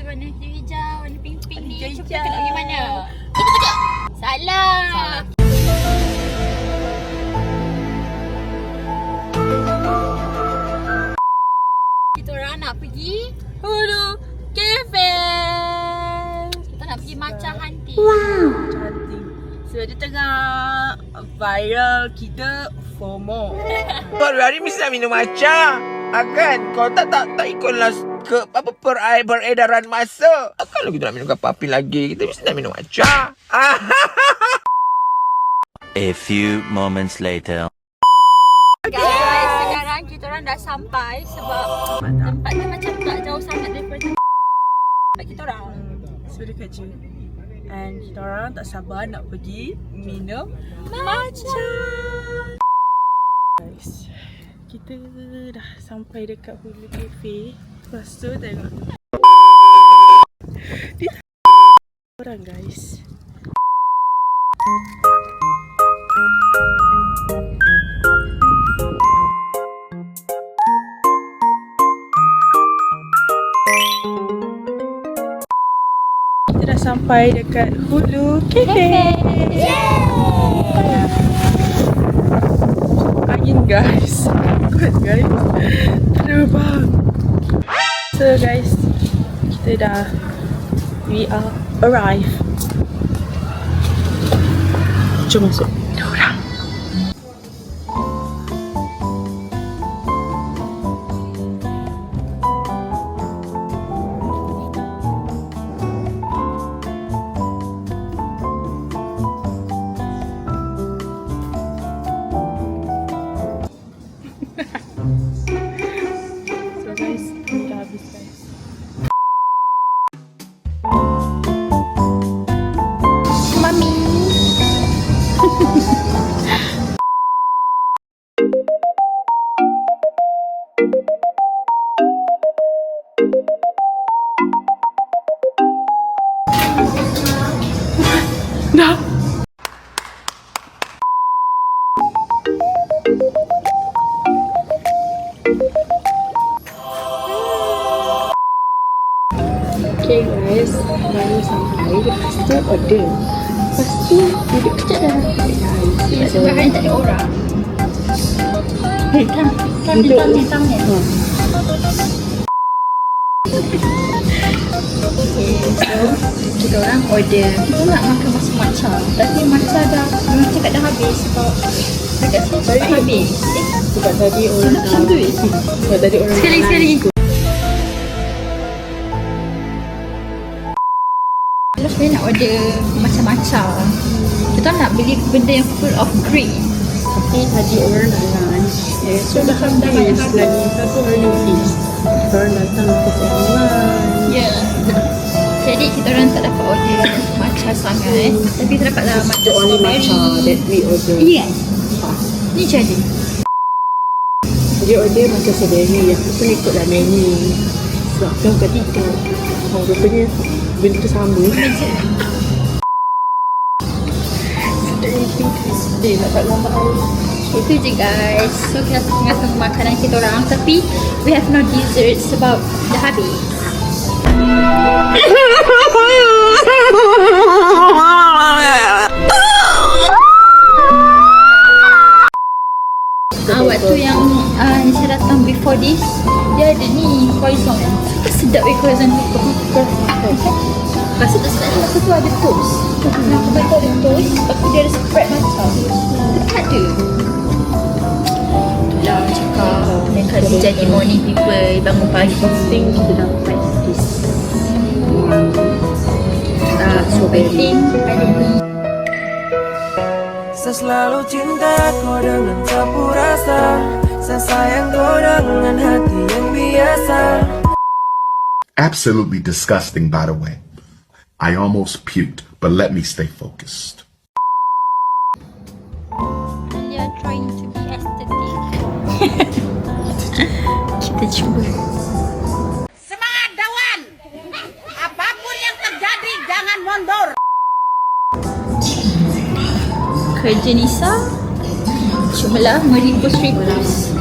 warna hijau, warna pink-pink ni. Hijau-hijau. Cuba kita nak pergi mana? Kita. Salah. Kita orang nak pergi Hulu Cafe. Kita nak pergi matcha hunting. Cantik. Sebab dia tengah viral kita FOMO. Baru hari mesti nak minum matcha. Kan? Kalau tak ikutlah ke apa peredaran masa. Kalau kita nak minum kapi lagi, kita mesti nak minum matcha. A few moments later. Guys, sekarang kita orang dah sampai sebab tempat ni macam tak jauh sangat daripada tempat kita orang. Sudah kerja. And kita orang tak sabar nak pergi minum matcha. Guys, kita dah sampai dekat Hulu Cafe. Lepas tu tengok dia orang guys. Kita dah sampai dekat Hulu Cafe. Angin guys. Kuat guys. Terbang. So guys, we are arrived. Jom masuk. Ada orang. So guys, ini dah habis guys. Mami. Dah. Okay guys, baru sampai. Lepas tu order. Lepas tu duduk kejap dah. Sebab hari tak ada orang. Hitam ni. Okay, so kita orang order. Kita nak makan matcha. Tapi matcha dah memang cakap dah habis sebab dekat sini dah habis. Sebab tadi orang Macam tu Sebab tadi orang Sekali ikut. Terus saya nak order macam-macam. Kita nak beli benda yang full of green. Tapi tadi orang nak lunch. So dah habis lagi. Satu orang notice. Orang datang ke lunch. Ya. Jadi kita orang tak dapat order matcha sangat. Tapi kita dapat lah matcha strawberry. that we order. Ini kan? Ni jadi. Dia order macam strawberry. Aku pun ikutlah menu. Sebab aku yang ketiga. Rupanya benda tu sama. Dia nak tak lambat. Itu je guys. So kita tengah tunggu makanan kita orang. Tapi we have no dessert sebab dah habis. Waktu yang saya datang before this, dia ada ni croissant. Sedap croissant tu. Lepas tu lepas tu ada toast. Lepas tu ada toast. Lepas tu dia ada spread macam. Tak ada. Itulah cakap mereka jadi morning people, bangun pagi. Think kita dapat this. Strawberry. Ada ni. Saya selalu cinta kau dengan campur rasa. Saya sayang kau dengan hati yang biasa. Absolutely disgusting, by the way. I almost puked, but let me stay focused. They are trying to be aesthetic. Kita cuba. Semangat Dawan! Apapun yang terjadi jangan mundur. Kerja Nisa cubalah meripus-ripus.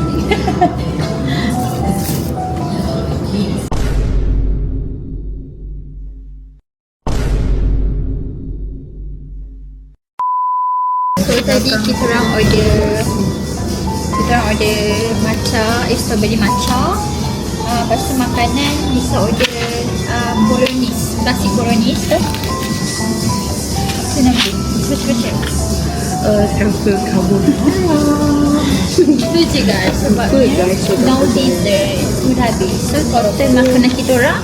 Jadi kita orang order matcha, strawberry matcha. Lepas tu makanan bisa order bolognese, klasik bolognese tu. Apa nama dia? Baca-baca. Tanpa carbonara. Itu je guys, sebabnya no dessert, sudah habis. So total makanan kita orang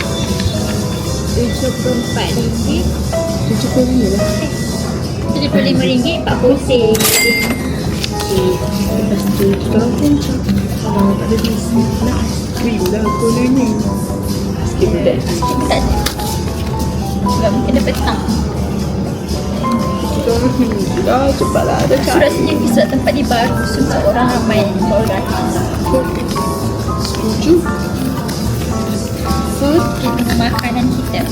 RM74. RM75, 40 sen. Lepas tu kita orang pun kalau tak ada bisnes nak krim lah kononnya. Sikit budak. Tak ada. Sebab mungkin dah petang. Kita orang dah cepatlah ada So rasanya kisah tempat ni baru, sebab orang ramai orang. setuju. So kita makanan kita.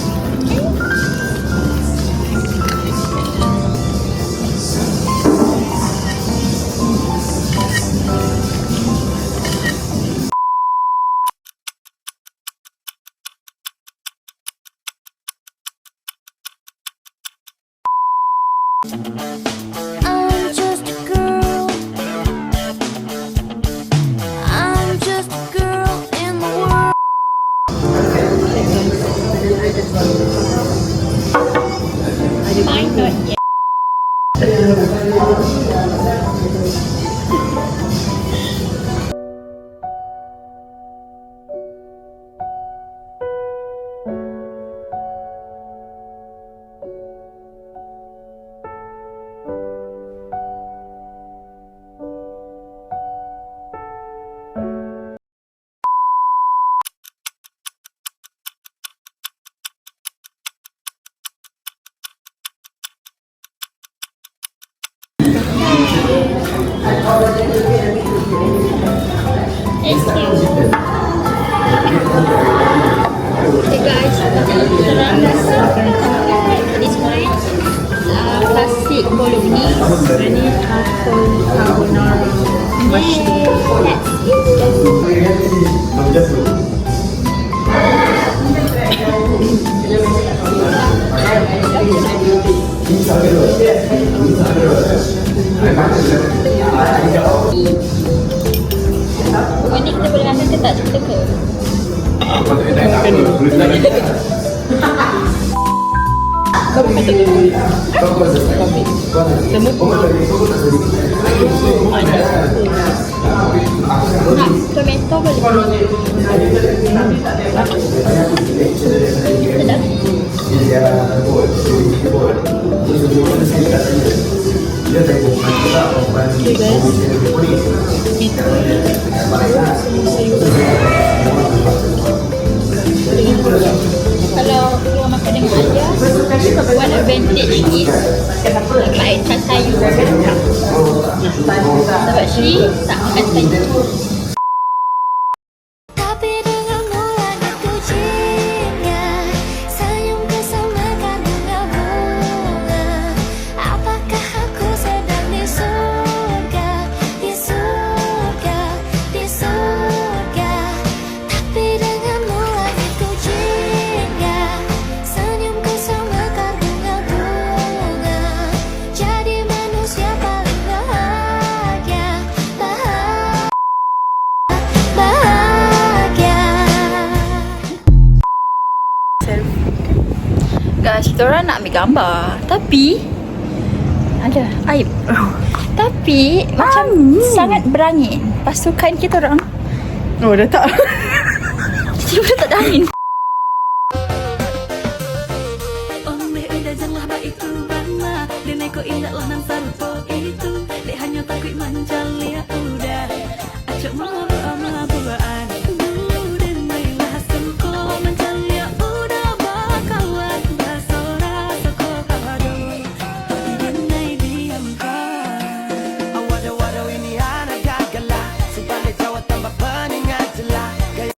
I'm just a girl. I'm just a girl in the world. Mine not yet. Thank you. Okay guys, kita orang this one classic bolognese. Ini truffle carbonara mushroom. Ini kita boleh ambil ke tak cerita ke? Tomato boleh. Sedap. Okay guys, itu Kalau keluar makan dengan ayah, one advantage is like tak sayur. Sebab Shri tak makan sayur. Tapi denganmu lagi ku jingga, senyum bersama bunga bunga. Apakah aku sedang di surga, di surga, di surga? Tapi denganmu lagi ku jingga, senyum bersama bunga bunga. Jadi manusia paling bahagia, bahagia. Guys, kita orang nak ambil gambar, tapi ada aib. Tapi macam sangat berangin. Pasukan kita orang oh dah tak. tiba-tiba tak ada angin. Ombe udah janganlah baik itu bana, dene ko indah lah nang sarupo itu, dek hanya takut manjalia.